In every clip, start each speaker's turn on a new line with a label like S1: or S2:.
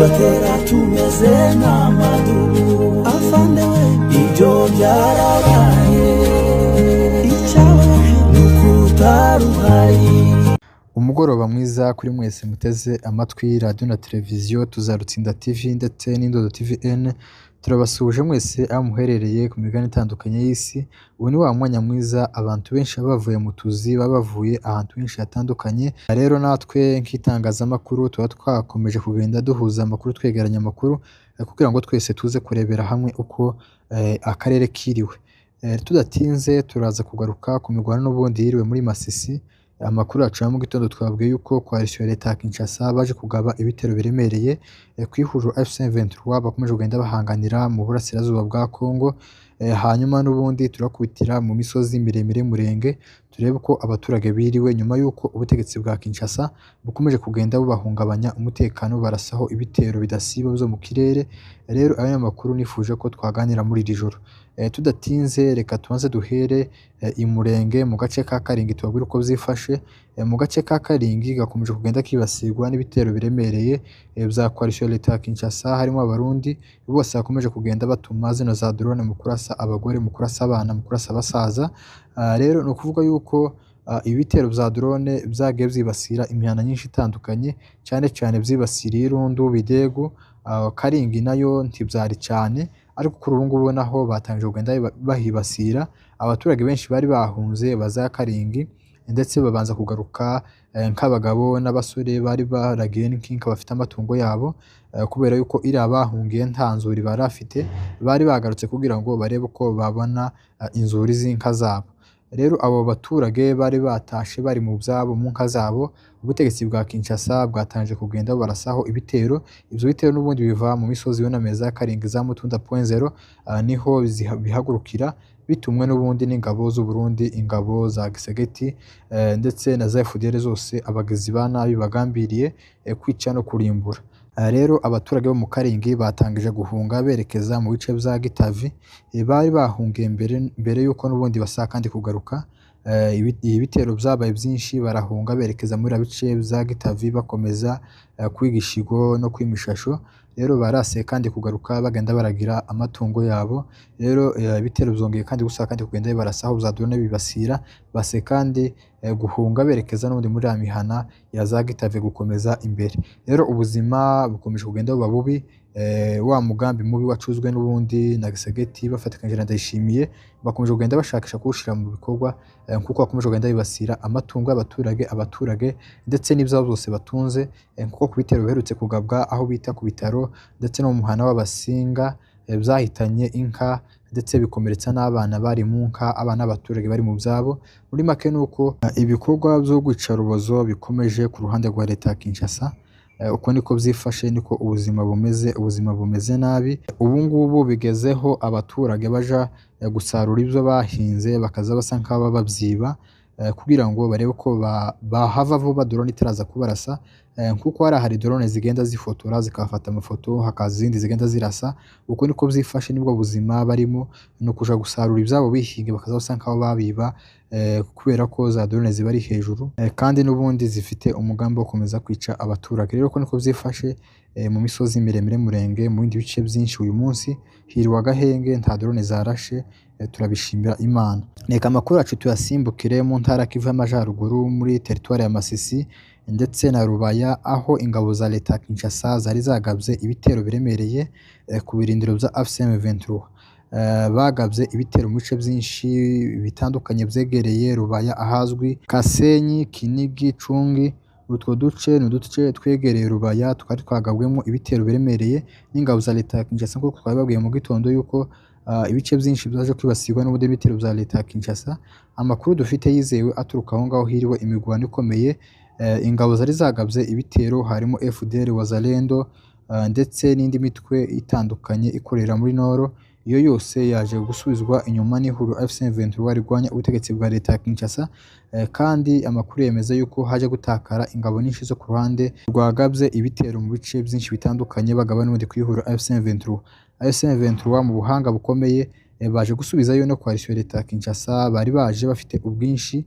S1: tugatera tumeze nk'amadubu afande we ibyo byarabaye icyabaye n'ukutaruhari.
S2: Umugoroba mwiza kuri mwese muteze amatwi radio na televiziyo Tuzarutsinda TV ndetse n'Indodo TVN. Turabasuhuje mwese aho muherereye ku migabane itandukanye y'isi. Ubu ni wa mwanya mwiza abantu benshi baba bavuye mu tuzi, baba bavuye ahantu henshi hatandukanye. Rero natwe nk'itangazamakuru tuba twakomeje kugenda duhuza amakuru, twegeranya amakuru kugira ngo twese tuze kurebera hamwe uko akarere kiriwe. Tudatinze turaza kugaruka ku mirwano n'ubundi yiriwe muri Masisi. Amakuru yacu ya mu gitondo twabwiye yuko coalition ya leta ya Kinshasa baje kugaba ibitero biremereye ku ihuriro F23 bakomeje kugenda bahanganira mu burasirazuba bwa Kongo. Hanyuma n'ubundi turakubitira mu misozi miremire Murenge turebe uko abaturage biriwe nyuma yuko ubutegetsi bwa Kinshasa bukomeje kugenda bubahungabanya umutekano, barasaho ibitero bidasiba byo mu kirere. Rero aya makuru nifuje ko twaganira muri iri joro. Tudatinze reka tumaze duhere i Murenge mu gace ka Karingi tubabwira uko byifashe. Mu gace ka Karingi gakomeje kugenda kibasirwa n'ibitero biremereye bya coalition ya leta ya Kinshasa, harimo abarundi bose bakomeje kugenda batuma zino za drone mu kurasa abagore, mu kurasa abana, mu kurasa abasaza. Rero ni ukuvuga yuko ibitero bya drone byagiye byibasira imihanda nyinshi itandukanye, cyane cyane byibasiriye Irundu, Bidegu, Karingi nayo ntibyari cyane, ariko kuri ubu ngubu naho batangije kugenda bahibasira. Abaturage benshi bari bahunze baza Karingi ndetse babanza kugaruka nk'abagabo n'abasore bari baragiye n'inkinka bafite amatungo yabo, kubera yuko iri abahungiye nta nzuri bari bafite, bari bagarutse kugira ngo barebe uko babona inzuri z'inka zabo. Rero abo baturage bari batashe bari mu byabo mu nka zabo, ubutegetsi bwa Kinshasa bwatangije kugenda barasaho ibitero. Ibyo bitero n'ubundi biva mu misozi y'onameza ya Karingi za Mutunda point 0, niho bihagurukira bitumwe n'ubundi n'ingabo z'u Burundi, ingabo za Gisegeti ndetse na za FDL zose abagizi ba nabi bagambiriye kwica no kurimbura. Rero abaturage bo mu Karingi batangije guhunga berekeza mu bice bya Gitavi, bari bahungiye mbere yuko n'ubundi basa kandi kugaruka. Ibitero byabaye byinshi barahunga berekeza muri bice bya Gitavi bakomeza kwigishigo no kwimishasho. Rero barase kandi kugaruka bagenda baragira amatungo yabo. Rero ibitero byongeye kandi gusa kandi kugenda barasaho za drone bibasira base kandi guhunga berekeza n'ubundi muri ya mihana ya za Gitavi gukomeza imbere. Rero ubuzima bukomeje kugenda buba bubi. Wa mugambi mubi wacuzwe n'ubundi na Gisegeti bafatikanye na Ndayishimiye bakomeje kugenda bashakisha kuwushira mu bikorwa, kuko bakomeje kugenda bibasira amatungo y'abaturage ndetse n'ibyabo byose batunze, kuko ku bitero biherutse kugabwa aho bita ku bitaro ndetse no mu muhana w'Abasinga byahitanye inka ndetse bikomeretsa n'abana bari mu nka, abana b'abaturage bari mu byabo. Muri make nuko ibikorwa byo kwica rubozo bikomeje ku ruhande rwa leta ya Kinshasa. Uko niko byifashe, niko ubuzima bumeze nabi. Ubu ngubu bigezeho abaturage baja gusarura ibyo bahinze bakaza basa nk'aba babyiba, kugira ngo barebe ko bahava vuba drone itaraza kubarasa, kuko hari drone zigenda zifotora zikafata amafoto, hakaza izindi zigenda zirasa. Uko niko byifashe, nibwo buzima barimo, no kuja gusarura ibyabo bihinge bakaza basa nk'aho babiba, kubera ko za drone ziba ari hejuru kandi n'ubundi zifite umugambi wo gukomeza kwica abaturage. Rero uko niko byifashe mu misozi miremire Murenge, mu bindi bice byinshi uyu munsi hiriwe agahenge, nta drone zarashe. Turabishimira Imana. Reka amakuru yacu tuyasimbukire mu ntara Kivu y'Amajyaruguru muri teritwari ya Masisi ndetse na Rubaya, aho ingabo za leta ya Kinshasa zari zagabye ibitero biremereye ku birindiro bya AFC/M23. Bagabye ibitero mu bice byinshi bitandukanye byegereye Rubaya, ahazwi Kasenyi, Kinigi, Cungi. Utwo duce ni uduce twegereye Rubaya twari twagabwemo ibitero biremereye n'ingabo za leta ya Kinshasa, kuko twababwiye mu gitondo yuko ibice byinshi byaje kwibasirwa n'ubundi bitero bya leta ya Kinshasa. Amakuru dufite yizewe aturuka aho ngaho hiriwe imigwano ikomeye. Ingabo zari zagabye ibitero harimo FDL, Wazalendo ndetse n'indi mitwe itandukanye ikorera muri Noro. Iyo yose yaje gusubizwa inyuma n'ihuriro AFC/M23 rigwanya ubutegetsi bwa leta ya Kinshasa, kandi amakuru yemeza yuko haje gutakara ingabo nyinshi zo ku ruhande rwagabye ibitero mu bice byinshi bitandukanye bagaba n'ubundi ku ihuriro AFC/M23. AFC/M23 mu buhanga bukomeye baje gusubizayo no coalition leta ya Kinshasa, bari baje bafite ubwinshi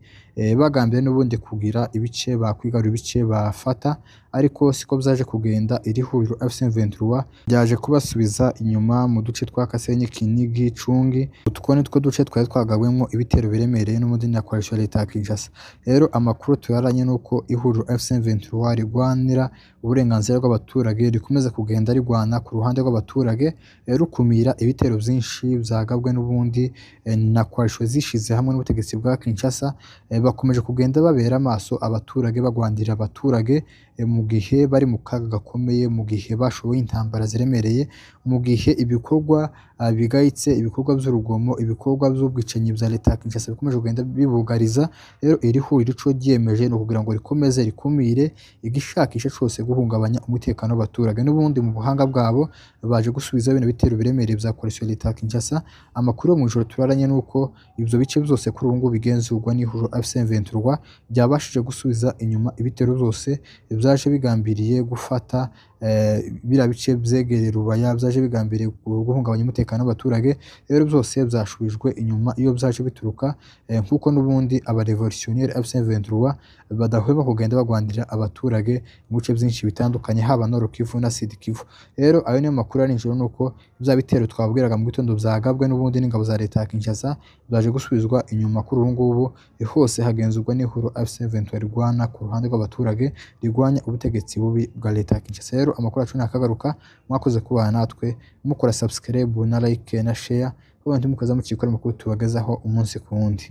S2: bagambye n'ubundi kugira ibice bakwigarura ibice bafata. ariko siko byaje kugenda. Iri huriro FC23 ryaje kubasubiza inyuma mu duce twa Kasenyi, Kinigi, Cungi. Utwo nitwo duce twari twagabwemo ibitero biremereye n'ubundi na coalition ya leta ya Kinshasa. Rero amakuru tuyaranye nuko ihuriro FC23 rigwanira uburenganzira bw'abaturage, rikomeza kugenda rigwana ku ruhande rw'abaturage, rukumira ibitero byinshi byagabwe n'ubundi na coalition zishize hamwe n'ubutegetsi bwa Kinshasa. Bakomeje kugenda babera amaso abaturage, bagwandira abaturage mu gihe bari mu kaga gakomeye, mu gihe bashoboye intambara ziremereye, mu gihe ibikorwa bigayitse, ibikorwa by'urugomo, ibikorwa by'ubwicanyi bya leta ya Kinshasa bikomeje kugenda bibugariza. Rero iri huriro ico ryiyemeje no kugira ngo rikomeze rikumire igishakisha cyose guhungabanya umutekano w'abaturage. N'ubundi mu buhanga bwabo baje gusubiza bino bitero biremereye bya coalition ya leta ya Kinshasa. Amakuru yo mu ijoro turaranye nuko ivyo bice byose kuri ubu ngubu bigenzurwa n'ihuriro FC23 byabashije gusubiza inyuma ibitero byose byaje bigambiriye gufata bira bice byegereye Rubaya, byaje bigambiriye guhungabanya umutekano w'abaturage. Rero byose byashubijwe inyuma iyo byaje bituruka, nkuko n'ubundi aba revolutionnaire FC23 badahwema kugenda bagwandira abaturage mu bice byinshi bitandukanye, haba Nord Kivu na Sud Kivu. Rero ayo niyo makuru ari njoro, nuko bya bitero twabwiraga mu gitondo byagabwe n'ubundi n'ingabo za leta ya Kinshasa byaje gusubizwa inyuma. Kuri ubu ngubu hose hagenzurwa n'ihuriro FC23 rigwana ku ruhande rw'abaturage, rigwanya ubutegetsi bubi bwa leta ya Kinshasa. Rero amakuru yacu nakagaruka, mwakoze kubana natwe mukora subscribe na like na share, kandi mukaza mukikora amakuru tubagezaho umunsi ku wundi.